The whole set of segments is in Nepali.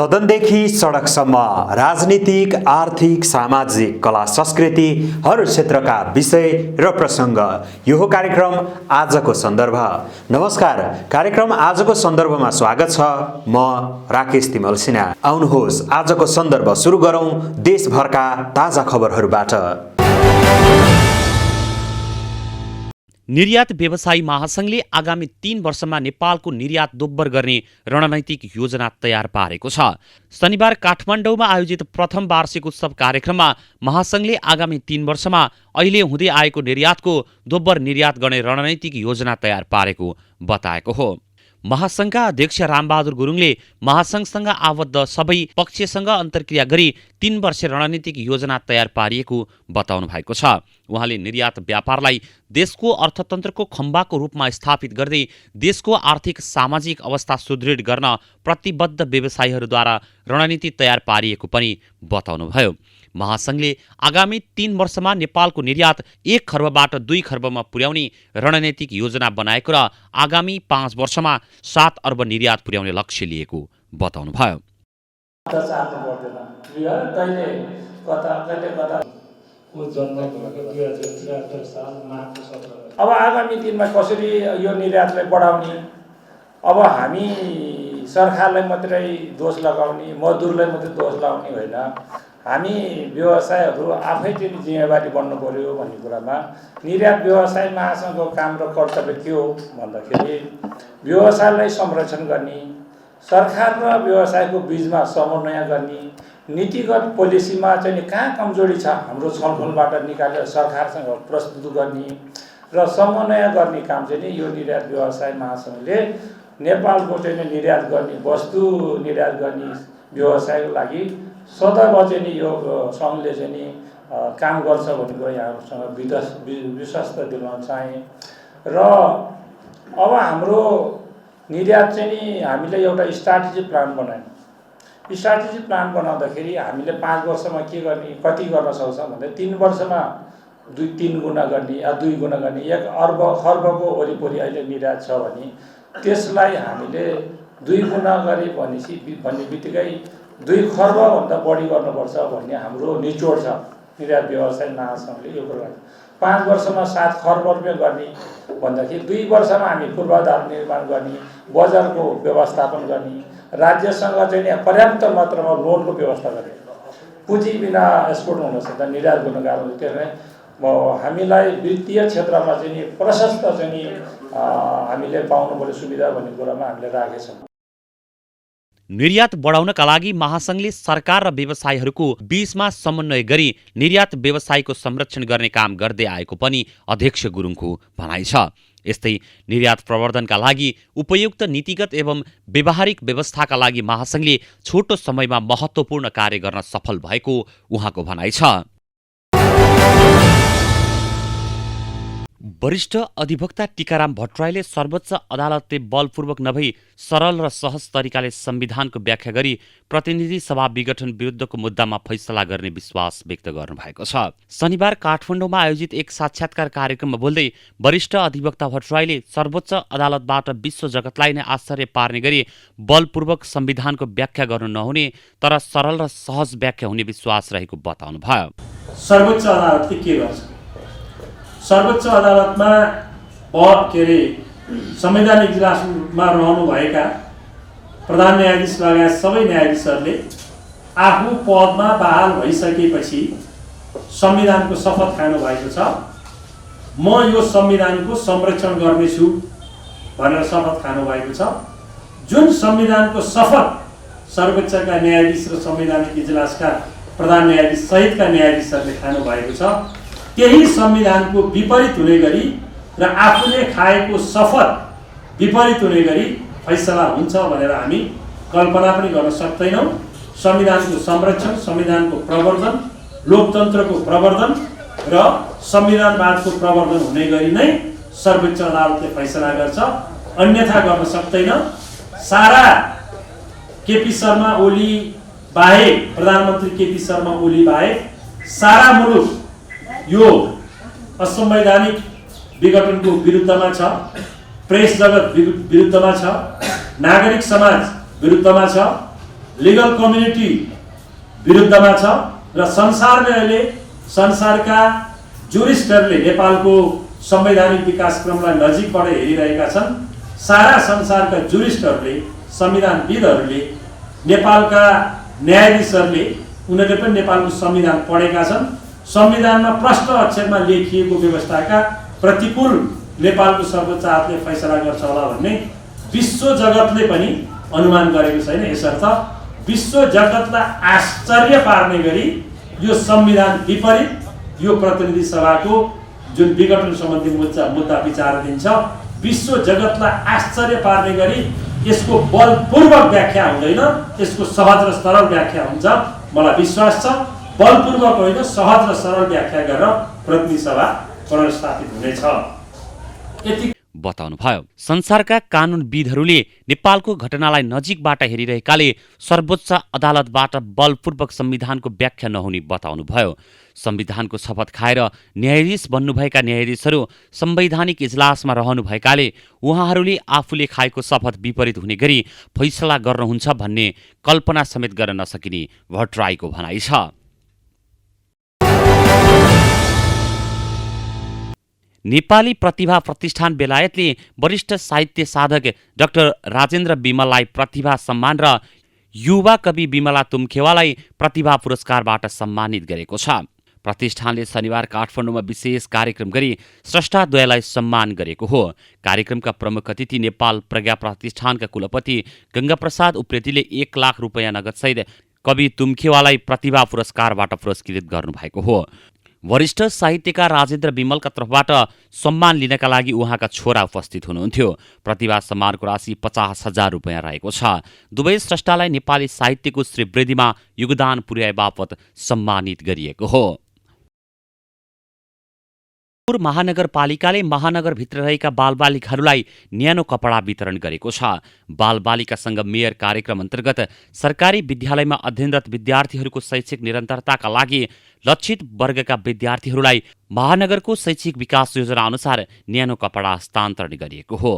सदनदेखि सडकसम्म राजनीतिक, आर्थिक, सामाजिक, कला, संस्कृति हर क्षेत्रका विषय र प्रसङ्ग। यो हो कार्यक्रम आजको सन्दर्भ। नमस्कार, कार्यक्रम आजको सन्दर्भमा स्वागत छ। म राकेश तिमल सिन्हा। आउनुहोस् आजको सन्दर्भ सुरु गरौँ देशभरका ताजा खबरहरूबाट। निर्यात व्यवसायी महासंघले आगामी 3 वर्षमा नेपालको निर्यात दोब्बर गर्ने रणनैतिक योजना तयार पारेको छ। शनिबार काठमाडौँमा आयोजित प्रथम वार्षिक उत्सव कार्यक्रममा महासंघले आगामी 3 वर्षमा अहिले हुँदै आएको निर्यातको दोब्बर निर्यात गर्ने रणनैतिक योजना तयार पारेको बताएको हो। महासंघका अध्यक्ष रामबहादुर गुरुङले महासंघसँग आबद्ध सबै पक्षसँग अन्तर्क्रिया गरी 3 वर्षे रणनीतिक योजना तयार पारिएको बताउनु भएको छ। उहाँले निर्यात व्यापारलाई देशको अर्थतन्त्रको खम्बाको रूपमा स्थापित गर्दै देशको आर्थिक सामाजिक अवस्था सुदृढ गर्न प्रतिबद्ध व्यवसायीहरूद्वारा रणनीति तयार पारिएको पनि बताउनुभयो। महासंघले आगामी 3 वर्षमा नेपालको निर्यात 1 खर्बबाट 2 खर्बमा पुर्याउने रणनीतिक योजना बनाएको र आगामी 5 वर्षमा 7 अर्ब निर्यात पुर्याउने लक्ष्य लिएको बताउनुभयो। अब आगामी दिनमा कसरी यो निर्यातलाई बढाउने, अब हामी सरकारलाई मात्रै दोष लगाउने, मजदुरलाई मात्रै दोष लगाउने होइन, हामी व्यवसायहरू आफै चाहिँ जिम्मेवारी बन्नु पर्यो भन्ने कुरामा निर्यात व्यवसाय महासंघको काम र कर्तव्य के हो भन्दाखेरि व्यवसायलाई संरक्षण गर्ने, सरकार र व्यवसायको बीचमा समन्वय गर्ने, नीतिगत पोलिसीमा चाहिँ कहाँ कमजोरी छ हाम्रो छलफलबाट निकालेर सरकारसँग प्रस्तुत गर्ने र समन्वय गर्ने काम चाहिँ यो निर्यात व्यवसाय महासंघले नेपालको चाहिँ निर्यात गर्ने वस्तु निर्यात गर्ने व्यवसायको लागि सदैव चाहिँ यो सङ्घले चाहिँ काम गर्छ भन्ने कुरा यहाँहरूसँग विश्वास दिलाउन चाहे। र अब हाम्रो निर्यात चाहिँ हामीले एउटा स्ट्राटेजी प्लान बनायौँ। स्ट्राटेजी प्लान बनाउँदाखेरि हामीले 5 वर्षमा के गर्ने, कति गर्न सक्छौँ भन्दा 3 वर्षमा 3 गुणा गर्ने या 2 गुणा गर्ने, 1 अर्ब खर्बको वरिपरि अहिले निर्यात छ भने त्यसलाई हामीले 2 गुणा गरे भनेपछि भन्ने बित्तिकै 2 खर्बभन्दा बढी गर्नुपर्छ भन्ने हाम्रो निचोड छ। निर्यात व्यवसाय महासंघले यो कुरा 5 वर्षमा 7 खर्ब रुपियाँ गर्ने भन्दाखेरि 2 वर्षमा हामी पूर्वाधार निर्माण गर्ने, बजारको व्यवस्थापन गर्ने, राज्यसँग चाहिँ पर्याप्त मात्रामा लोनको व्यवस्था गर्ने। पुँजी बिना एक्सपोर्ट हुन सक्दा निर्यात गर्न गाह्रो हुन्छ। त्यसैले हामीलाई वित्तीय क्षेत्रमा चाहिँ प्रशस्त चाहिँ हामीले पाउनु पर्ने सुविधा भन्ने कुरामा हामीले राखेछौँ। निर्यात बढाउनका लागि महासंघले सरकार र व्यवसायीहरूको बीचमा समन्वय गरी निर्यात व्यवसायको संरक्षण गर्ने काम गर्दै आएको पनि अध्यक्ष गुरुङको भनाइ छ। यस्तै निर्यात प्रवर्धनका लागि उपयुक्त नीतिगत एवं व्यावहारिक व्यवस्थाका लागि महासंघले छोटो समयमा महत्त्वपूर्ण कार्य गर्न सफल भएको उहाँको भनाइ छ। वरिष्ठ अधिवक्ता टीकाराम भट्टराईले सर्वोच्च अदालतले बलपूर्वक नभई सरल र सहज तरिकाले संविधानको व्याख्या गरी प्रतिनिधि सभा विघटन विरुद्धको मुद्दामा फैसला गर्ने विश्वास व्यक्त गर्नुभएको छ। शनिबार काठमाडौँमा आयोजित एक साक्षात्कार कार्यक्रममा बोल्दै वरिष्ठ अधिवक्ता भट्टराईले सर्वोच्च अदालतबाट विश्व जगतलाई नै आश्चर्य पार्ने गरी बलपूर्वक संविधानको व्याख्या गर्नु नहुने तर सरल र सहज व्याख्या हुने विश्वास रहेको बताउनुभयो। सर्वोच्च अदालतले के गर्छ? सर्वोच्च अदालतमा संवैधानिक इजलासमा रहनुभएका प्रधान न्यायाधीश लगायत सबै न्यायाधीशहरूले आफू पदमा बहाल भइसकेपछि संविधानको शपथ खानुभएको छ। म यो संविधानको संरक्षण गर्नेछु भनेर शपथ खानुभएको छ। जुन संविधानको शपथ सर्वोच्चका न्यायाधीश र संवैधानिक इजलासका प्रधान न्यायाधीश सहितका न्यायाधीशहरूले खानुभएको छ, त्यही संविधानको विपरीत हुने गरी र आफूले खाएको शपथ विपरीत हुने गरी फैसला हुन्छ भनेर हामी कल्पना पनि गर्न सक्दैनौँ। संविधानको संरक्षण, संविधानको प्रवर्धन, लोकतन्त्रको प्रवर्धन र संविधानवादको प्रवर्धन हुने गरी नै सर्वोच्च अदालतले फैसला गर्छ, अन्यथा गर्न सक्दैन। सारा केपी शर्मा ओली बाहेक, प्रधानमन्त्री केपी शर्मा ओली बाहेक सारा मुलुक यो असंवैधानिक विघटनको विरुद्धमा छ, प्रेस जगत विरुद्धमा छ, नागरिक समाज विरुद्धमा छ, लिगल कम्युनिटी विरुद्धमा छ र संसारमै अहिले संसारका जुरिस्टहरूले नेपालको संवैधानिक विकासक्रमलाई नजिकबाट हेरिरहेका छन्। सारा संसारका जुरिस्टहरूले, संविधानविदहरूले, नेपालका न्यायाधीशहरूले उनीहरूले पनि नेपालको संविधान पढेका छन्। संविधानमा प्रष्ट अक्षरमा लेखिएको व्यवस्थाका प्रतिकूल नेपालको सर्वोच्च अदालतले फैसला गर्छ होला भन्ने विश्व जगतले पनि अनुमान गरेको छैन। यसर्थ विश्व जगतलाई आश्चर्य पार्ने गरी यो संविधान विपरीत यो प्रतिनिधि सभाको जुन विघटन सम्बन्धी मुद्दा विचाराधीन छ, विश्व जगतलाई आश्चर्य पार्ने गरी यसको बलपूर्वक व्याख्या हुँदैन, यसको सहज र सरल व्याख्या हुन्छ। मलाई विश्वास छ बलपूर्वक होइन, सहज र सरल व्याख्या गरेर प्रतिनिधि सभा पुनर्स्थापित हुनेछ। यति बताउनुभयो। संसारका कानुनविदहरूले नेपालको घटनालाई नजिकबाट हेरिरहेकाले सर्वोच्च अदालतबाट बलपूर्वक संविधानको व्याख्या नहुने बताउनुभयो। संविधानको शपथ खाएर न्यायाधीश बन्नुभएका न्यायाधीशहरू संवैधानिक इजलासमा रहनुभएकाले उहाँहरूले आफूले खाएको शपथ विपरीत हुने गरी फैसला गर्नुहुन्छ भन्ने कल्पना समेत गर्न नसकिने भट्टराईको भनाइ छ। नेपाली प्रतिभा प्रतिष्ठान बेलायतले वरिष्ठ साहित्य साधक डाक्टर राजेन्द्र विमललाई प्रतिभा सम्मान र युवा कवि विमला तुमखेवालाई प्रतिभा पुरस्कारबाट सम्मानित गरेको छ। प्रतिष्ठानले शनिबार काठमाडौँमा विशेष कार्यक्रम गरी स्रष्टाद्वयलाई सम्मान गरेको हो। कार्यक्रमका प्रमुख अतिथि नेपाल प्रज्ञा प्रतिष्ठानका कुलपति गंगाप्रसाद उप्रेतीले 1 लाख रुपैयाँ नगदसहित कवि तुमखेवालाई प्रतिभा पुरस्कारबाट पुरस्कृत गर्नुभएको हो। वरिष्ठ साहित्यकार राजेन्द्र विमलका तर्फबाट सम्मान लिनका लागि उहाँका छोरा उपस्थित हुनुहुन्थ्यो। प्रतिभा सम्मानको राशि 50,000 रुपैयाँ रहेको छ। दुवै स्रष्टालाई नेपाली साहित्यको श्रीवृद्धिमा योगदान पुर्याए बापत सम्मानित गरिएको हो। महानगरपालिकाले महानगरभित्र रहेका बालबालिकाहरूलाई न्यानो कपडा वितरण गरेको छ। बालबालिकासँग मेयर कार्यक्रम अन्तर्गत सरकारी विद्यालयमा अध्ययनरत विद्यार्थीहरूको शैक्षिक निरन्तरताका लागि लक्षित वर्गका विद्यार्थीहरूलाई महानगरको शैक्षिक विकास योजना अनुसार न्यानो कपडा हस्तान्तरण गरिएको हो।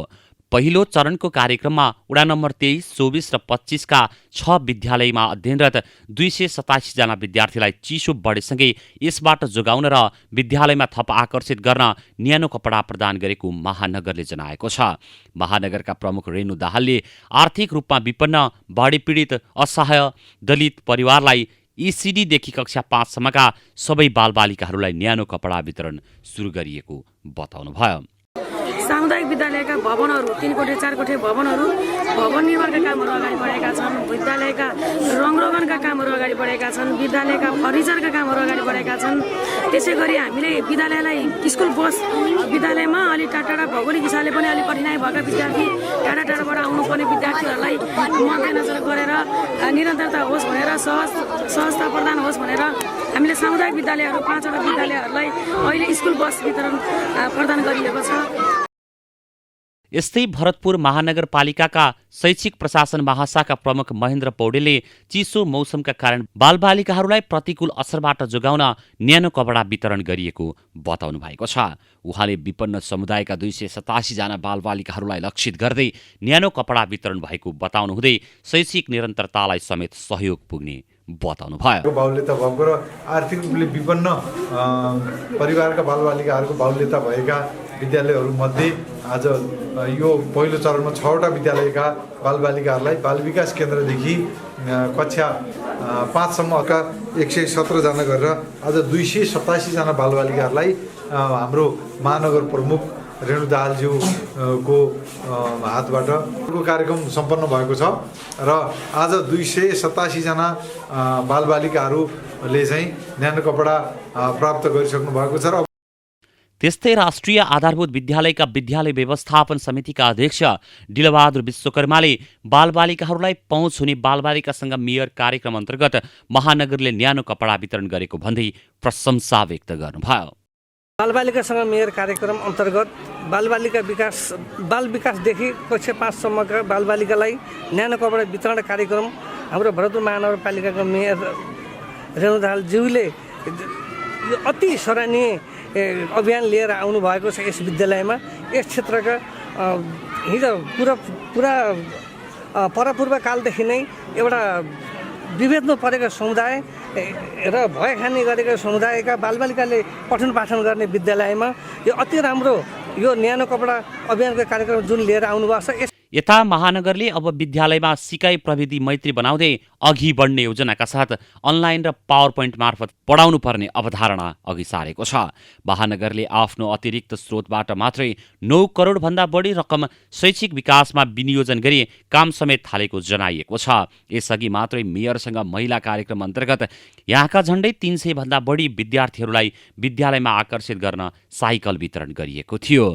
पहिलो चरणको कार्यक्रममा वडा नम्बर 23, 24 र 25 का 6 विद्यालयमा अध्ययनरत 287 जना विद्यार्थीलाई चिसो बढेसँगै यसबाट जोगाउन र विद्यालयमा थप आकर्षित गर्न न्यानो कपडा प्रदान गरेको महानगरले जनाएको छ। महानगरका प्रमुख रेणु दाहालले आर्थिक रूपमा विपन्न, बाढी पीडित, असहाय दलित परिवारलाई ECD देखि कक्षा 5 सम्मका सबै बालबालिकाहरूलाई न्यानो कपडा वितरण सुरु गरिएको बताउनुभयो। सामुदायिक विद्यालयका भवनहरू 3 कोठे 4 कोठे भवन निर्माणका कामहरू अगाडि बढेका छन्। विद्यालयका रङरोगनका कामहरू अगाडि बढेका छन्। विद्यालयका फर्निचरका कामहरू अगाडि बढेका छन्। त्यसै गरी हामीले विद्यालयलाई स्कुल बस, विद्यालयमा अलि टाढा भौगोलिक हिसाबले पनि अलि कठिनाइ भएका विद्यार्थी, टाढाबाट आउनुपर्ने विद्यार्थीहरूलाई मध्यनजर गरेर निरन्तरता होस् भनेर, सहजता प्रदान होस् भनेर हामीले सामुदायिक विद्यालयहरू 5 वटा विद्यालयहरूलाई अहिले स्कुल बस वितरण प्रदान गरिएको छ। यस्तै भरतपुर महानगरपालिकाका शैक्षिक प्रशासन महाशाखा प्रमुख महेन्द्र पौडेलले चिसो मौसमका कारण बालबालिकाहरूलाई प्रतिकूल असरबाट जोगाउन न्यानो कपडा वितरण गरिएको बताउनु भएको छ। उहाँले विपन्न समुदायका 287 जना बालबालिकाहरूलाई लक्षित गर्दै न्यानो कपडा वितरण भएको बताउनुहुँदै शैक्षिक निरन्तरतालाई समेत सहयोग पुग्ने बताउनु भयो। बाहुल्यता भएको र आर्थिक रूपले विपन्न परिवारका बालबालिकाहरूको बाहुल्यता भएका विद्यालयहरूमध्ये आज यो पहिलो चरणमा 6 वटा विद्यालयका बालबालिकाहरूलाई बाल विकास केन्द्रदेखि कक्षा 5 सम्मका 117 जना गरेर आज 287 जना बालबालिकाहरूलाई हाम्रो महानगर प्रमुख रेणु दाहालज्यूको हातबाट कार्यक्रम सम्पन्न भएको छ र आज 287 जना बालबालिकाहरूले चाहिँ न्यानो कपडा प्राप्त गरिसक्नु भएको छ। र त्यस्तै राष्ट्रिय आधारभूत विद्यालयका विद्यालय व्यवस्थापन समितिका अध्यक्ष डिलबहादुर विश्वकर्माले बालबालिकाहरूलाई पहुँच हुने बालबालिकासँग मेयर कार्यक्रम अन्तर्गत महानगरले न्यानो कपडा वितरण गरेको भन्दै प्रशंसा व्यक्त गर्नुभयो। बालबालिकासँग मेयर कार्यक्रम अन्तर्गत बाल विकासदेखि कक्षा 5 सम्मका बालबालिकालाई न्यानो कपडा वितरण कार्यक्रम हाम्रो भरतपुर महानगरपालिकाका मेयर रेणु दाहालज्यूले अति सराहनीय अभियान लिएर आउनु भएको छ। यस विद्यालयमा यस क्षेत्रका हिजो पुरा परपूर्व कालदेखि नै एउटा विभेदमा परेका समुदाय र भय खाने गरेका समुदायका बालबालिकाले पठन पाठन गर्ने विद्यालयमा यो अति राम्रो यो न्यानो कपडा अभियानको कार्यक्रम जुन लिएर आउनुभएको छ। यता महानगरले अब विद्यालयमा सिकाइ प्रविधि मैत्री बनाउँदै अघि बढ्ने योजनाका साथ अनलाइन र पावर पोइन्ट मार्फत पढाउनु पर्ने अवधारणा अघि सारेको छ। महानगरले आफ्नो अतिरिक्त स्रोतबाट मात्रै 9 करोडभन्दा बढी रकम शैक्षिक विकासमा विनियोजन गरी काम समेत थालेको जनाइएको छ। यसअघि मात्रै मेयरसँग महिला कार्यक्रम अन्तर्गत यहाँका झण्डै 300 भन्दा बढी विद्यार्थीहरूलाई विद्यालयमा आकर्षित गर्न साइकल वितरण गरिएको थियो।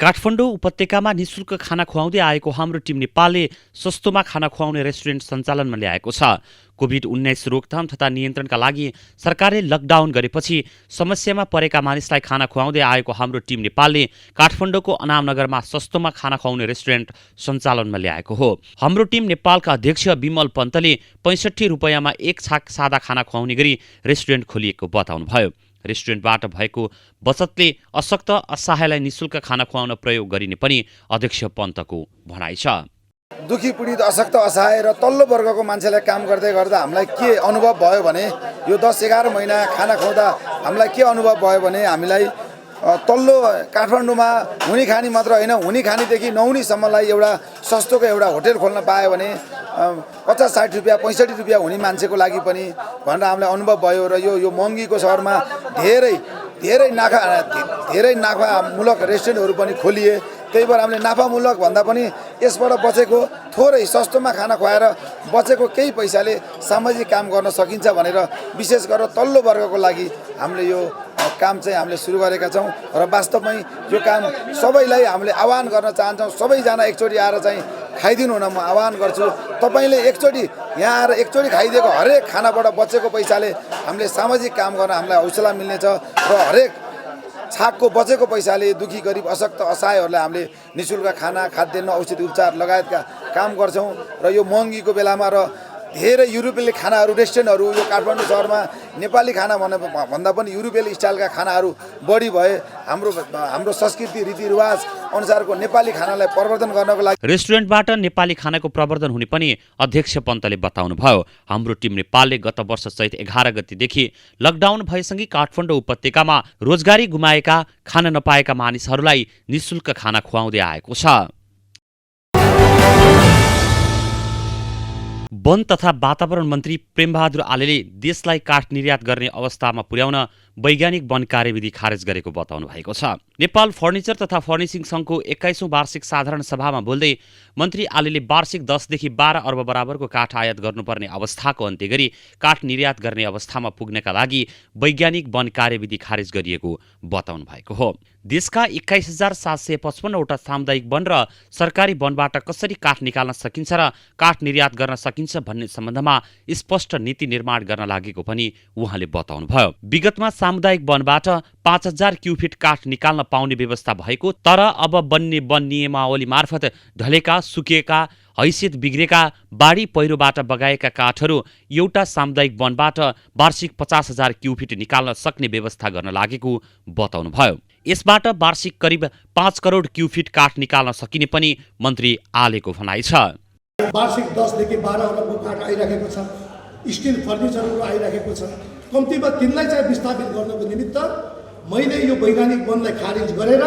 काठमाडौँ उपत्यकामा निशुल्क खाना खुवाउँदै आएको हाम्रो टिम नेपालले सस्तोमा खाना खुवाउने रेस्टुरेन्ट सञ्चालनमा ल्याएको छ। कोभिड-19 रोकथाम तथा नियन्त्रणका लागि सरकारले लकडाउन गरेपछि समस्यामा परेका मानिसलाई खाना खुवाउँदै आएको हाम्रो टिम नेपालले काठमाडौँको अनामनगरमा सस्तोमा खाना खुवाउने रेस्टुरेन्ट सञ्चालनमा ल्याएको हो। हाम्रो टिम नेपालका अध्यक्ष विमल पन्तले 65 रुपैयाँमा एक छाक सादा खाना खुवाउने गरी रेस्टुरेन्ट खोलिएको बताउनुभयो। रेस्टुरेन्टबाट भएको बचतले अशक्त असहायलाई निशुल्क खाना खुवाउन प्रयोग गरिने पनि अध्यक्ष पन्तको भनाइ छ। दुखी पीडित अशक्त असहाय र तल्लो वर्गको मान्छेलाई काम गर्दै गर्दा हामीलाई के अनुभव भयो भने यो 10-11 महिना खाना खुवाउँदा हामीलाई के अनुभव भयो भने हामीलाई तल्लो काठमाडौँमा हुनी खानी मात्र होइन, हुनी खानीदेखि नहुनीसम्मलाई एउटा सस्तोको एउटा होटेल खोल्न पायो भने 50-60 रुपियाँ 65 रुपियाँ हुने मान्छेको लागि पनि भनेर हामीलाई अनुभव भयो। र यो महँगीको सहरमा धेरै नाफामूलक रेस्टुरेन्टहरू पनि खोलिए। त्यही भएर हामीले नाफामूलक भन्दा पनि यसबाट बचेको थोरै सस्तोमा खाना खुवाएर बचेको केही पैसाले सामाजिक काम गर्न सकिन्छ भनेर विशेष गरेर तल्लो वर्गको लागि हामीले यो काम चाहिँ हामीले सुरु गरेका छौँ। र वास्तवमै यो काम सबैलाई हामीले आह्वान गर्न चाहन्छौँ। सबैजना एकचोटि आएर चाहिँ खाइदिनु हुन म आह्वान गर्छु। तपाईँले एकचोटि यहाँ आएर एकचोटि खाइदिएको हरेक खानाबाट बचेको पैसाले हामीले सामाजिक काम गर्न हामीलाई हौसला मिल्नेछ। र हरेक छाकको बचेको पैसाले दुखी गरिब अशक्त असहायहरूलाई हामीले निःशुल्क खाना, खाद्यान्न, औषधि उपचार लगायतका काम गर्छौँ। र यो महँगीको बेलामा र धेरै युरोपियली खानाहरू रेस्टुरेन्टहरू यो काठमाडौँ सहरमा नेपाली खाना भन्दा पनि युरोपियली स्टाइलका खानाहरू बढी भए हाम्रो संस्कृति रीतिरिवाज अनुसारको नेपाली खानालाई प्रवर्धन गर्नको लागि रेस्टुरेन्टबाट नेपाली खानाको प्रवर्धन हुने पनि अध्यक्ष पन्तले बताउनुभयो। हाम्रो टिम नेपालले गत वर्ष चैत 11 गतेदेखि लकडाउन भएसँगै काठमाडौँ उपत्यकामा रोजगारी गुमाएका, खान नपाएका मानिसहरूलाई निःशुल्क खाना खुवाउँदै आएको छ। वन तथा वातावरण मन्त्री प्रेमबहादुर आलेले देशलाई काठ निर्यात गर्ने अवस्थामा पुर्याउन वैज्ञानिक वन कार्यविधि खारेज गरेको बताउनु भएको छ। नेपाल फर्निचर तथा फर्निसिङ सङ्घको 21औं वार्षिक साधारण सभामा बोल्दै मन्त्री आलेले वार्षिक 10 देखि 12 अर्ब बराबरको काठ आयात गर्नुपर्ने अवस्थाको अन्त्य गरी काठ निर्यात गर्ने अवस्थामा पुग्नका लागि वैज्ञानिक वन कार्यविधि खारेज गरिएको बताउनु भएको हो। देशका 21,755 वटा सामुदायिक वन र सरकारी वनबाट कसरी काठ निकाल्न सकिन्छ र काठ निर्यात गर्न सकिन्छ भन्ने सम्बन्धमा स्पष्ट नीति निर्माण गर्न लागेको पनि उहाँले बताउनुभयो। विगतमा सामुदायिक वनबाट 5,000 क्युफिट काठ निकाल्न पाउने व्यवस्था भएको, तर अब बन्ने वन नियमावली मार्फत ढलेका, सुकेका, हैसियत बिग्रेका, बाढी पहिरोबाट बगाएका काठहरू एउटा सामुदायिक वनबाट वार्षिक 50,000 क्युफिट निकाल्न सक्ने व्यवस्था गर्न लागेको बताउनुभयो। यसबाट वार्षिक करिब 5 करोड क्युफिट काठ निकाल्न सकिने पनि मन्त्री आलेको भनाइ छ। वार्षिक 10 देखि 12 अरबको काठ आइरहेको छ, स्टिल फर्निचरहरू आइरहेको छ। कम्तीमा तिनलाई चाहिँ विस्थापित गर्नको निमित्त मैले यो वैज्ञानिक वनलाई खारिज गरेर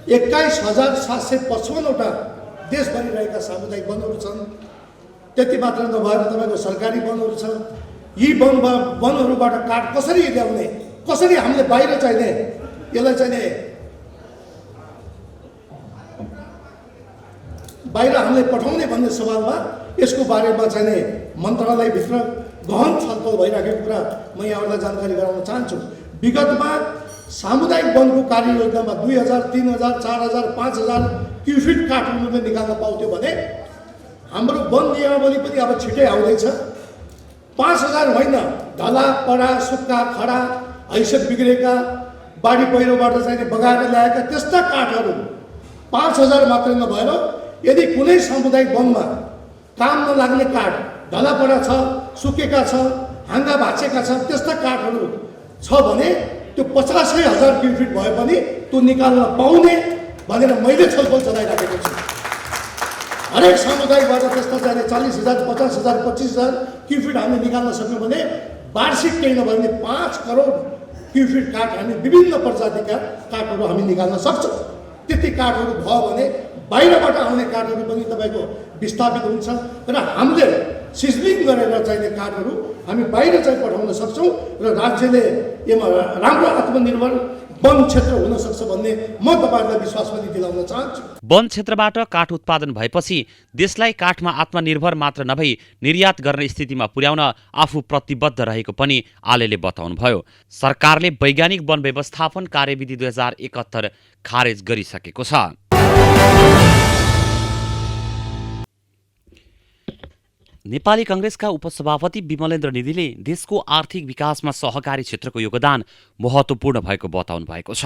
21,755 वटा देशभरि रहेका सामुदायिक वनहरू छन्। त्यति मात्र नभएर तपाईँको सरकारी वनहरू छ। यी वनहरूबाट काठ कसरी ल्याउने, कसरी हामीले बाहिर चाहिने, यसलाई चाहिँ बाहिर हामीले पठाउने भन्ने सवालमा यसको बारेमा चाहिँ मन्त्रालयभित्र गहन छलफल भइरहेको कुरा म यहाँहरूलाई जानकारी गराउन चाहन्छु। विगतमा सामुदायिक वनको कार्ययोजनामा 2,000, 3,000, 4,000, 5,000 क्युफिट काठ उनीहरूले निकाल्न पाउँथ्यो भने हाम्रो वन नियमावली पनि अब छिटै आउँदैछ। 5,000 होइन, ढला, पडा, सुक्खा, खडा, हैसियत बिग्रेका, बाढी पहिरोबाट चाहिँ बगाएर ल्याएका त्यस्ता काठहरू 5,000 मात्रै नभएर यदि कुनै सामुदायिक वनमा काम नलाग्ने काठ, ढलापडा छ, सुकेका छ, हाँगा भाँचेका छ, त्यस्ता काठहरू छ भने त्यो 50,000 क्युफिट भए पनि त्यो निकाल्न पाउने भनेर मैले छलफल चलाइराखेको छु। हरेक सामुदायिकबाट त्यस्ता चाहिने 40,000, 50,000, 25,000 क्युफिट हामी निकाल्न सक्यौँ भने वार्षिक केही नभए पनि 5 करोड क्युफिट काठ हामी विभिन्न प्रजातिका काठहरू हामी निकाल्न सक्छौँ। त्यति काठहरू भयो भने बाहिरबाट आउने काठहरू पनि तपाईँको विस्थापित हुन्छ र हामीले सिजलिङ गरेर चाहिने काठहरू हामी बाहिर चाहिँ पठाउन सक्छौँ र राज्यले यसमा राम्रो आत्मनिर्भर वन क्षेत्र हुन सक्छ भन्ने म तपाईँहरूलाई विश्वास पनि दिलाउन चाहन्छु। वन क्षेत्रबाट काठ उत्पादन भएपछि देशलाई काठमा आत्मनिर्भर मात्र नभई निर्यात गर्ने स्थितिमा पुर्याउन आफू प्रतिबद्ध रहेको पनि आलेले बताउनुभयो। सरकारले वैज्ञानिक वन व्यवस्थापन कार्यविधि 2071 खारेज गरिसकेको छ। नेपाली कांग्रेसका उपसभापति विमलेन्द्र निधिले देशको आर्थिक विकासमा सहकारी क्षेत्रको योगदान महत्त्वपूर्ण भएको बताउनु भएको छ।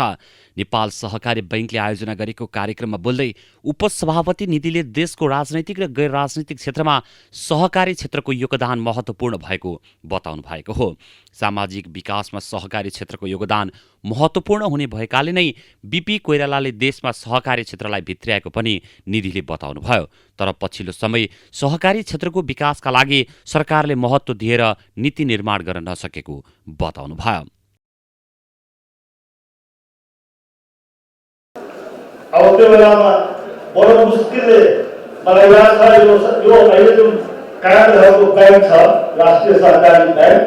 नेपाल सहकारी बैंकले आयोजना गरेको कार्यक्रममा बोल्दै उपसभापति निधिले देशको राजनैतिक र गैर राजनैतिक क्षेत्रमा सहकारी क्षेत्रको योगदान महत्त्वपूर्ण भएको बताउनु भएको हो। सामाजिक विकासमा सहकारी क्षेत्रको योगदान महत्त्वपूर्ण हुने भएकाले नै बीपी कोइरालाले देशमा सहकारी क्षेत्रलाई भित्र्याएको पनि निधिले बताउनुभयो। तर पछिल्लो समय सहकारी क्षेत्रको विकासका लागि सरकारले महत्त्व दिएर नीति निर्माण गर्न नसकेको बताउनुभयो। अब त्यो बेलामा बडो मुस्किलले मलाई याद छ यो अहिले जुन कायम भएको ब्याङ्क छ राष्ट्रिय सहकारी ब्याङ्क,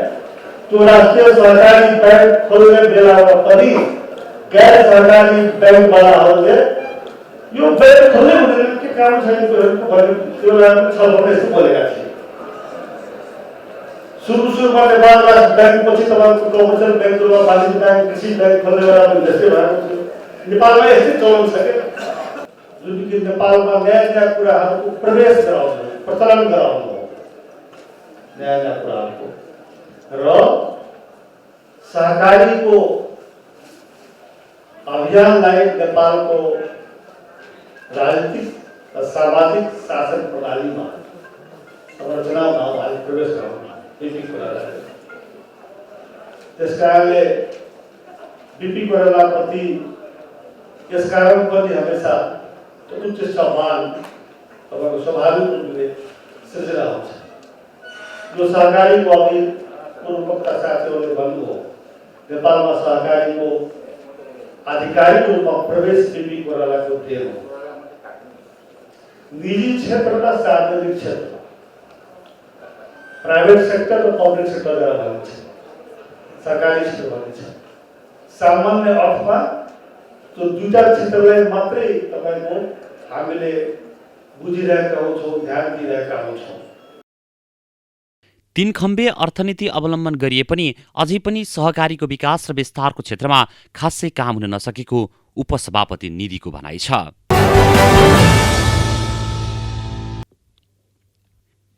त्यो राष्ट्रिय सहकारी ब्याङ्क खोल्ने बेलामा पनि गैर सरकारी ब्याङ्कवालाहरूले यो ब्याङ्क खोल्ने भनेर के काम छैन त्यो बेलामा छलफल यस्तो बोलेका थिए। सुरुमा नेपाल राष्ट्र ब्याङ्क, पछि तपाईँको कमर्सियल ब्याङ्कहरूमा वाणिज्य ब्याङ्क, कृषि ब्याङ्क खोल्ने बेलामा त्यस्तै भएको थियो। नेपालमा यस्तै चलन छ क्या, जुन कि नेपालमा नयाँ कुराहरूको प्रवेश गराउनु, प्रचलन गराउनु हो, नयाँ कुराहरूको र सहकारीको अभियानलाई नेपालको राजनीतिक र सामाजिक शासन प्रणालीमा संरचनामा प्रवेश गराउनु यति कुरालाई। त्यसकारणले बीपी कोइरालाप्रति यसकारण पनि हमेसा उच्च सम्मान तपाईँको स्वाभाविक रूपले सृजना हुन्छ। यो सहकारीको अघि पूर्वका साथीहरूले भन्नुभयो, नेपालमा सहकारीको आधिकारिक रूपमा प्रवेश बीपी कोइरालाको देन हो। निजी क्षेत्र र सार्वजनिक क्षेत्र, प्राइवेट सेक्टर र पब्लिक सेक्टर भनिन्छ, सरकारी क्षेत्र भनिन्छ। सामान्य अर्थमा त्यो दुईटा क्षेत्रलाई मात्रै तपाईँको हामीले बुझिरहेका हुन्छौँ, ध्यान दिइरहेका हुन्छौँ। तीन खम्बे अर्थनीति अवलम्बन गरिए पनि अझै पनि सहकारीको विकास र विस्तारको क्षेत्रमा खासै काम हुन नसकेको उपसभापति निधिको भनाइ छ।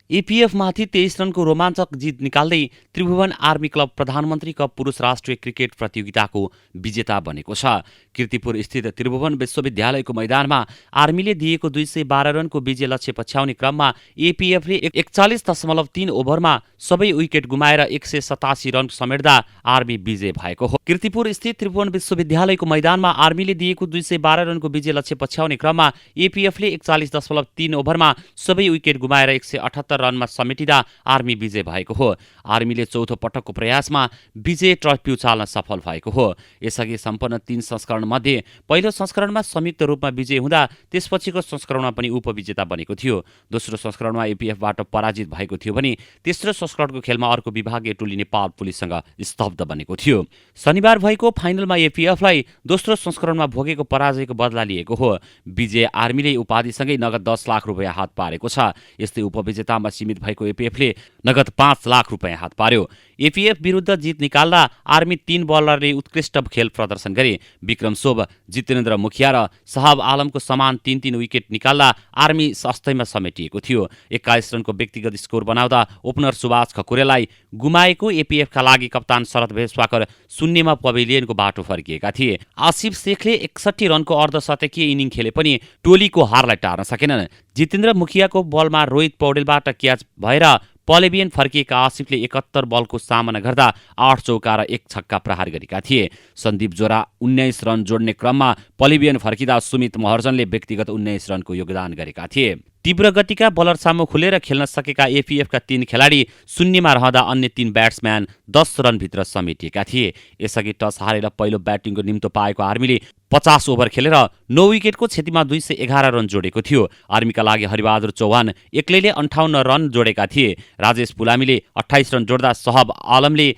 एपीएफमाथि 23 रनको रोमाञ्चक जित निकाल्दै त्रिभुवन आर्मी क्लब प्रधानमन्त्री कप पुरुष राष्ट्रिय क्रिकेट प्रतियोगिताको विजेता बनेको छ। कीर्तिपुर स्थित त्रिभुवन विश्वविद्यालयको मैदानमा आर्मीले दिएको 212 रनको विजय लक्ष्य पछ्याउने क्रममा एपीएफले 41.3 ओभरमा सबै विकेट गुमाएर 187 रन समेट्दा आर्मी विजय भएको हो। कीर्तिपुर स्थित त्रिभुवन विश्वविद्यालयको मैदानमा आर्मीले दिएको 212 रनको विजय लक्ष्य पछ्याउने क्रममा एपीएफले 41.3 ओभरमा सबै विकेट गुमाएर 178 रनमा समेटिँदा आर्मी विजय भएको हो। आर्मीले चौथो पटकको प्रयासमा विजय ट्रफी उचाल्न सफल भएको हो। यसअघि सम्पन्न 3 संस्करण मध्ये पहिलो संस्करणमा संयुक्त रूपमा विजय हुँदा त्यसपछिको संस्करणमा पनि उपविजेता बनेको थियो। दोस्रो संस्करणमा एपीएफबाट पराजित भएको थियो भने तेस्रो संस्करणको खेलमा अर्को विभागीय टोली नेपाल पुलिससँग स्तब्ध बनेको थियो। शनिबार भएको फाइनलमा एपीएफलाई दोस्रो संस्करणमा भोगेको पराजयको बदला लिएको हो। विजय आर्मीले उपाधिसँगै नगद 10 लाख रुपियाँ हात पारेको छ। यस्तै उपविजेतामा सीमित भएको एपीएफले नगद 5 लाख रुपियाँ हात पार्यो। एपीएफ विरुद्ध जित निकाल्दा आर्मी 3 बलरले उत्कृष्ट खेल प्रदर्शन गरे। विक्रम सोभ, जितेन्द्र मुखिया र साहब आलमको समान 3-3 विकेट निकाल्दा आर्मी सस्तैमा समेटिएको थियो। 21 रनको व्यक्तिगत स्कोर बनाउँदा ओपनर सुभाष खकुरेलाई गुमाएको एपीएफका लागि कप्तान शरद भेषवाकर शून्यमा पवेलियनको बाटो फर्किएका थिए। आसिफ शेखले 61 रनको अर्धशतकीय इनिङ खेले पनि टोलीको हारलाई टार्न सकेनन्। जितेन्द्र मुखियाको बलमा रोहित पौडेलबाट क्याच भएर पलेबियन फर्किएका आसिफले 71 बलको सामना गर्दा 8 चौका र 1 छक्का प्रहार गरेका थिए। सन्दीप जोरा 19 रन जोड्ने क्रममा पलेबियन फर्किँदा सुमित महर्जनले व्यक्तिगत 19 रनको योगदान गरेका थिए। तीव्र गतिका बलर सामु खुलेर खेल्न सकेका एपीएफका 3 खेलाडी शून्यमा रहँदा अन्य 3 ब्याट्सम्यान 10 रनभित्र समेटिएका थिए। यसअघि टस हारेर पहिलो ब्याटिङको निम्तो पाएको आर्मीले 50 ओभर खेलेर 9 विकेटको क्षतिमा 211 रन जोडेको थियो। आर्मीका लागि हरिबहादुर चौहान एक्लैले 58 रन जोडेका थिए। राजेश पुलामीले 28 रन जोड्दा सहब आलमले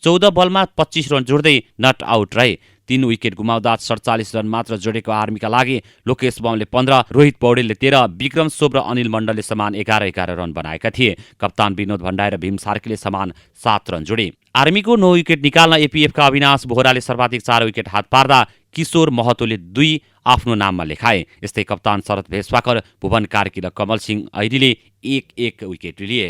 14 बलमा 25 रन जोड्दै नट आउट रहे। 3 विकेट गुमाउँदा 47 रन मात्र जोडेको आर्मीका लागि लोकेश बाउले 15, रोहित पौडेलले 13, विक्रम सोब र अनिल मण्डलले समान 11-11 रन बनाएका थिए। कप्तान विनोद भण्डारी र भीम सार्कीले समान 7 रन जोडे। आर्मीको 9 विकेट निकाल्न एपीएफका अविनाश बोहराले सर्वाधिक 4 विकेट हात पार्दा किशोर महतोले 2 आफ्नो नाममा लेखाए। यस्तै कप्तान शरद भेषवाकर, भुवन कार्की र कमल सिंह ऐडीले 1-1 विकेट लिए।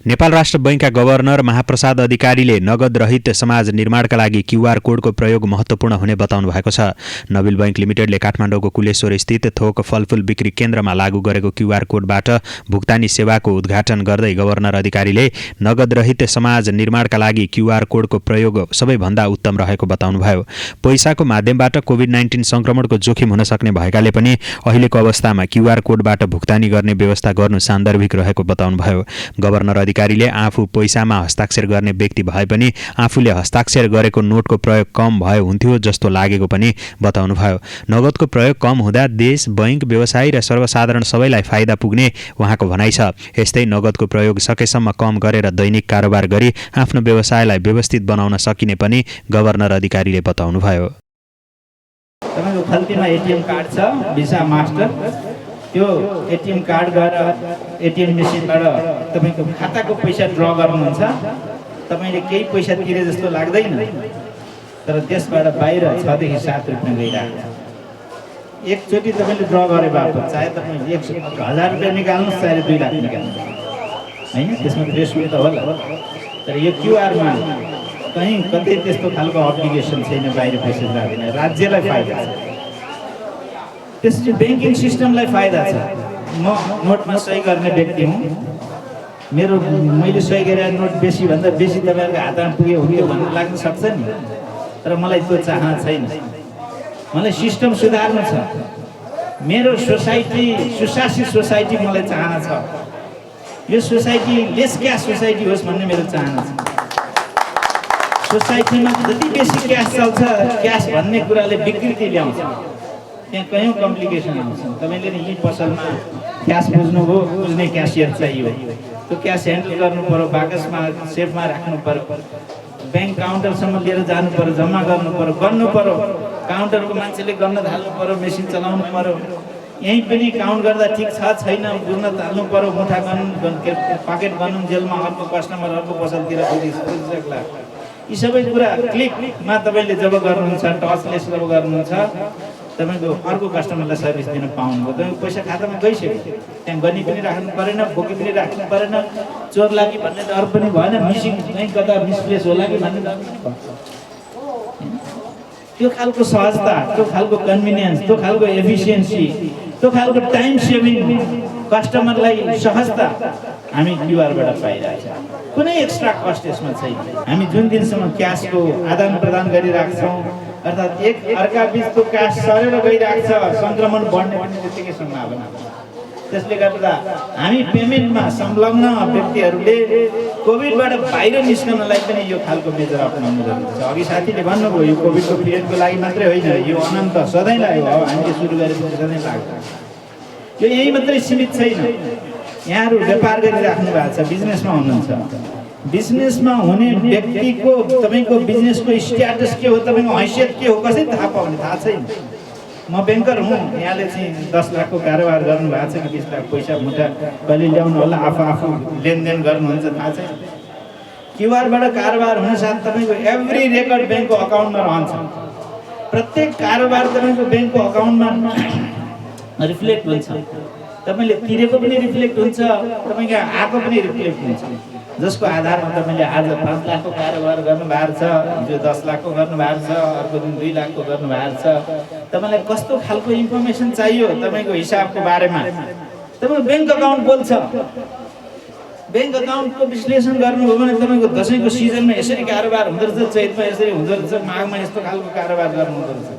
नेपाल राष्ट्र बैंकका गभर्नर महाप्रसाद अधिकारीले नगद रहित समाज निर्माणका लागि क्यूआर कोडको प्रयोग महत्त्वपूर्ण हुने बताउनु भएको छ। नबिल बैंक लिमिटेडले काठमाडौँको कुलेश्वर स्थित थोक फलफुल बिक्री केन्द्रमा लागू गरेको क्यूआर कोडबाट भुक्तानी सेवाको उद्घाटन गर्दै गभर्नर अधिकारीले नगद रहित समाज निर्माणका लागि क्यूआर कोडको प्रयोग सबैभन्दा उत्तम रहेको बताउनुभयो। पैसाको माध्यमबाट कोभिड-19 संक्रमणको जोखिम हुन सक्ने भएकाले पनि अहिलेको अवस्थामा क्यूआर कोडबाट भुक्तानी गर्ने व्यवस्था गर्नु सान्दर्भिक रहेको बताउनुभयो। गभर्नर अधिकारीले आफू पैसामा हस्ताक्षर गर्ने व्यक्ति भए पनि आफूले हस्ताक्षर गरेको नोटको प्रयोग कम भए हुन्थ्यो जस्तो लागेको पनि बताउनुभयो। नगदको प्रयोग कम हुँदा देश, बैंक, व्यवसायी र सर्वसाधारण सबैलाई फाइदा पुग्ने उहाँको भनाइ छ। यस्तै नगदको प्रयोग सकेसम्म कम गरेर दैनिक कारोबार गरी आफ्नो व्यवसायलाई व्यवस्थित बनाउन सकिने पनि गभर्नर अधिकारीले बताउनुभयो। तपाईको खल्तीमा एटीएम कार्ड छ, भिसा मास्टर, त्यो एटीएम कार्ड गएर एटीएम मेसिनबाट तपाईको खाताको पैसा ड्र गर्नुहुन्छ। तपाईले केही पैसा तिरे जस्तो लाग्दैन, तर त्यसबाट बाहिर 6 देखि 7 रुपैयाँ गइरहेको छ। एकचोटि तपाईले ड्र गरे बापत चाहे तपाईले 1000 रुपैयाँ निकाल्नुस् चाहे 2 लाख निकाल्नुस्, हैन, त्यसमा थ्रेसहोल्ड त होला। तर यो क्यूआरमा कहीँ कतै त्यस्तो खालको अप्लिकेसन छैन, बाहिर पैसा जाँदैन। राज्यलाई फाइदा छ, त्यसपछि ब्याङ्किङ सिस्टमलाई फाइदा छ। म नोटमा सही गर्ने व्यक्ति हुँ, मैले सही गरेर नोट बेसीभन्दा बेसी तपाईँहरूको हातमा पुग्यो हुन्थ्यो भन्ने लाग्न सक्छ नि, तर मलाई त्यो चाहना छैन। मलाई सिस्टम सुधार्नु छ। मेरो सोसाइटी सुशासित सोसाइटी मलाई चाहना छ। यो सोसाइटी लेस क्यास सोसाइटी होस् भन्ने मेरो चाहना छ। सोसाइटीमा जति बेसी क्यास चल्छ, क्यास भन्ने कुराले विकृति ल्याउँछ, त्यहाँ कयौँ कम्प्लिकेसन आउँछ। तपाईँले नि यी पसलमा क्यास बुझ्नुभयो, बुझ्ने क्यासियर चाहियो, त्यो क्यास ह्यान्डल गर्नु पर्यो, बाकसमा सेफमा राख्नु पर्यो, ब्याङ्क काउन्टरसम्म लिएर जानु पर्यो, जम्मा गर्नु पर्यो, काउन्टरको मान्छेले गर्न थाल्नु पर्यो, मेसिन चलाउनु पर्यो। यहीँ पनि काउन्ट गर्दा ठिक छ छैन बुझ्न थाल्नु पर्यो, मुठा गर्नु, पकेट गर्नु, जेलमा अर्को कस्टमर अर्को पसलतिर बुझिसक्ला। यी सबै कुरा क्लिकमा तपाईँले जब गर्नुहुन्छ, टचलेस जब गर्नुहुन्छ, तपाईँको अर्को कस्टमरलाई सर्भिस दिन पाउनुभयो। तपाईँको पैसा खातामा गइसक्यो, त्यहाँ गनी पनि राख्नु परेन, बोकी पनि राख्नु परेन, चोर लागि भन्ने डर पनि भएन, मिसिङ कहीँ कता मिसप्लेस होला कि भन्ने डर पनि भएन। त्यो खालको सहजता, त्यो खालको कन्भिनियन्स, त्यो खालको एफिसियन्सी, त्यो खालको टाइम सेभिङ, कस्टमरलाई सहजता हामी क्यूआरबाट पाइरहेको छ। कुनै एक्स्ट्रा कस्ट यसमा छैन। हामी जुन दिनसम्म क्यासको आदान प्रदान गरिराख्छौँ, अर्थात् एक अर्का बिचको क्यास सरेर गइरहेको छ, सङ्क्रमण बढ्ने पनि त्यतिकै सम्भावना छ। त्यसले गर्दा हामी पेमेन्टमा संलग्न व्यक्तिहरूले कोभिडबाट बाहिर निस्कनलाई पनि यो खालको मेजर अपनाउनु जरुरी छ। अघि साथीले भन्नुभयो यो कोभिडको पिरियडको लागि मात्रै होइन, यो अनन्त सधैँलाई हो। हामीले सुरु गरेपछि सधैँ लाग्छ। यो यही मात्रै सीमित छैन। यहाँहरू व्यापार गरिराख्नु भएको छ, बिजनेसमा हुनुहुन्छ, बिजनेसमा हुने व्यक्तिको तपाईँको बिजनेसको स्ट्याटस के हो, तपाईँको हैसियत के हो, कसरी थाहा पाउने थाहा छैन। म ब्याङ्कर हुँ, यहाँले चाहिँ 10 लाखको कारोबार गर्नुभएको छ कि 20 लाख पैसा मुठा कहिले ल्याउनु होला, आफू लेनदेन गर्नुहुन्छ थाहा छैन। क्यूआरबाट कारोबार हुनसाथ तपाईँको एभ्री रेकर्ड ब्याङ्कको अकाउन्टमा रहन्छ। प्रत्येक कारोबार तपाईँको ब्याङ्कको अकाउन्टमा रिफ्लेक्ट हुन्छ। तपाईँले तिरेको पनि रिफ्लेक्ट हुन्छ, तपाईँको आएको पनि रिफ्लेक्ट हुन्छ, जसको आधारमा तपाईँले आज 5 लाखको कारोबार गर्नुभएको छ, हिजो 10 लाखको गर्नुभएको छ, अर्को दिन 2 लाखको गर्नुभएको छ। तपाईँलाई कस्तो खालको इन्फर्मेसन चाहियो तपाईँको हिसाबको बारेमा, तपाईँको ब्याङ्क अकाउन्ट बोल्छ। ब्याङ्क अकाउन्टको विश्लेषण गर्नुभयो भने तपाईँको दसैँको सिजनमा यसरी कारोबार हुँदो रहेछ, चैतमा यसरी हुँदो रहेछ, माघमा यस्तो खालको कारोबार गर्नु हुँदो रहेछ।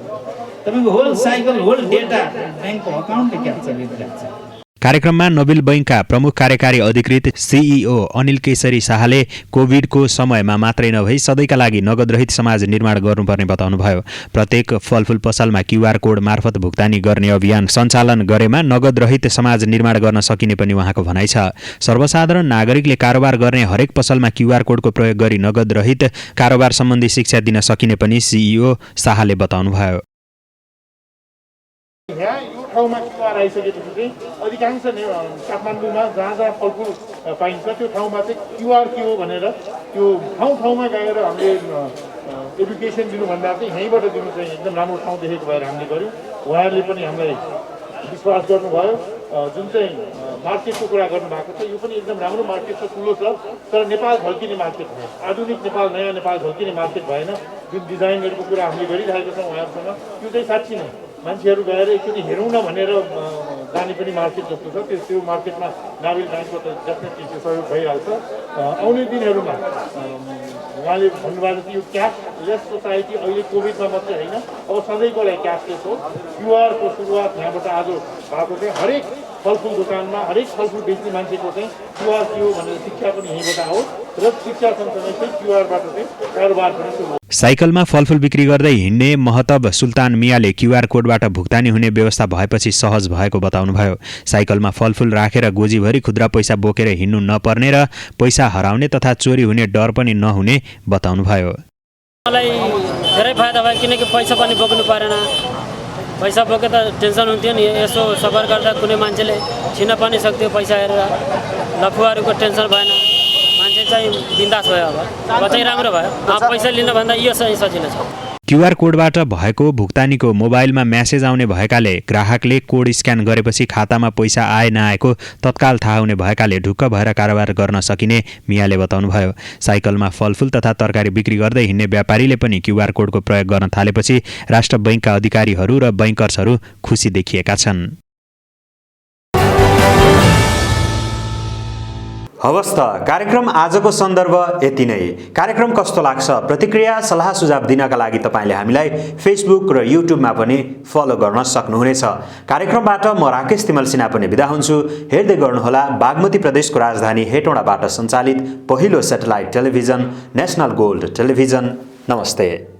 तपाईँको होल साइकल होल डेटा ब्याङ्कको अकाउन्टले क्याप्चर गरिरहेको छ। कार्यक्रममा नोबेल बैंकका प्रमुख कार्यकारी अधिकृत सिइओ अनिल केसरी शाहले कोभिडको समयमा मात्रै नभई सधैँका लागि नगदरहित समाज निर्माण गर्नुपर्ने बताउनुभयो। प्रत्येक फलफुल पसलमा क्युआर कोड मार्फत भुक्तानी गर्ने अभियान सञ्चालन गरेमा नगदरहित समाज निर्माण गर्न सकिने पनि उहाँको भनाइ छ। सर्वसाधारण नागरिकले कारोबार गर्ने हरेक पसलमा क्युआर कोडको प्रयोग गरी नगदरहित कारोबार सम्बन्धी शिक्षा दिन सकिने पनि सिइओ शाहले बताउनुभयो। ठाउँमा क्युआर आइसकेपछि चाहिँ अधिकांश काठमाडौँमा जहाँ जहाँ फलफुल पाइन्छ त्यो ठाउँमा चाहिँ क्युआर के हो भनेर त्यो ठाउँमा गएर हामीले एडुकेसन दिनुभन्दा चाहिँ यहीँबाट दिनु चाहिँ एकदम राम्रो ठाउँ देखेको भएर हामीले गऱ्यौँ। उहाँहरूले पनि हामीलाई विश्वास गर्नुभयो। जुन चाहिँ मार्केटको कुरा गर्नुभएको छ यो पनि एकदम राम्रो मार्केट छ, ठुलो छ, तर नेपाल झल्किने मार्केट भयो। आधुनिक नेपाल, नयाँ नेपाल झल्किने मार्केट भएन। जुन डिजाइनहरूको कुरा हामीले गरिरहेको छौँ उहाँहरूसँग त्यो चाहिँ साँच्ची नै मान्छेहरू गएर एकचोटि हेरौँ न भनेर जाने पनि मार्केट जस्तो छ। त्यो मार्केटमा नाभिल ब्याङ्कको त डेफिनेटली त्यो सहयोग भइहाल्छ। आउने दिनहरूमा उहाँले भन्नुभएको थियो यो क्यासलेस सोसाइटी अहिले कोभिडमा मात्रै होइन, अब सधैँको लागि क्यासलेस हो। क्युआरको सुरुवात यहाँबाट आज भएको चाहिँ हरेक फलफुल दोकानमा हरेक फलफुल बेच्ने मान्छेको चाहिँ क्युआर के हो भनेर शिक्षा पनि यहीँबाट आओस् र शिक्षा सँगसँगै चाहिँ क्युआरबाट चाहिँ कारोबार पनि सुरु होस्। साइकलमा फलफुल बिक्री गर्दै हिँड्ने महतब सुल्तान मियाले क्युआर कोडबाट भुक्तानी हुने व्यवस्था भएपछि सहज भएको बताउनुभयो। साइकलमा फलफुल राखेर गोजीभरि खुद्रा पैसा बोकेर हिँड्नु नपर्ने र पैसा हराउने तथा चोरी हुने डर पनि नहुने बताउनुभयो। मलाई धेरै फाइदा भयो किनकि पैसा पनि बोक्नु परेन। पैसा बोके त टेन्सन हुन्थ्यो नि, यसो सफर गर्दा कुनै मान्छेले छिन पनि सक्थ्यो पैसा हेरेर, लफुवाहरूको टेन्सन भएन, मान्छे चाहिँ बिन्दास भयो। अब चाहिँ राम्रो भयो। पैसा लिनुभन्दा यो चाहिँ सजिलो छ। क्युआर कोडबाट भएको भुक्तानीको मोबाइलमा म्यासेज आउने भएकाले ग्राहकले कोड स्क्यान गरेपछि खातामा पैसा आए नआएको तत्काल थाहा हुने भएकाले ढुक्क भएर कारोबार गर्न सकिने मियाले बताउनुभयो। साइकलमा फलफुल तथा तरकारी बिक्री गर्दै हिँड्ने व्यापारीले पनि क्युआर कोडको प्रयोग गर्न थालेपछि राष्ट्र बैंकका अधिकारीहरू र बैंकर्सहरू खुसी देखिएका छन्। हवस् त कार्यक्रम आजको सन्दर्भ यति नै। कार्यक्रम कस्तो लाग्छ प्रतिक्रिया सल्लाह सुझाव दिनका लागि तपाईँले हामीलाई फेसबुक र युट्युबमा पनि फलो गर्न सक्नुहुनेछ। कार्यक्रमबाट म राकेश तिमल सिन्हा पनि बिदा हुन्छु। हेर्दै गर्नुहोला बागमती प्रदेशको राजधानी हेटौँडाबाट सञ्चालित पहिलो satellite television national gold television. नमस्ते।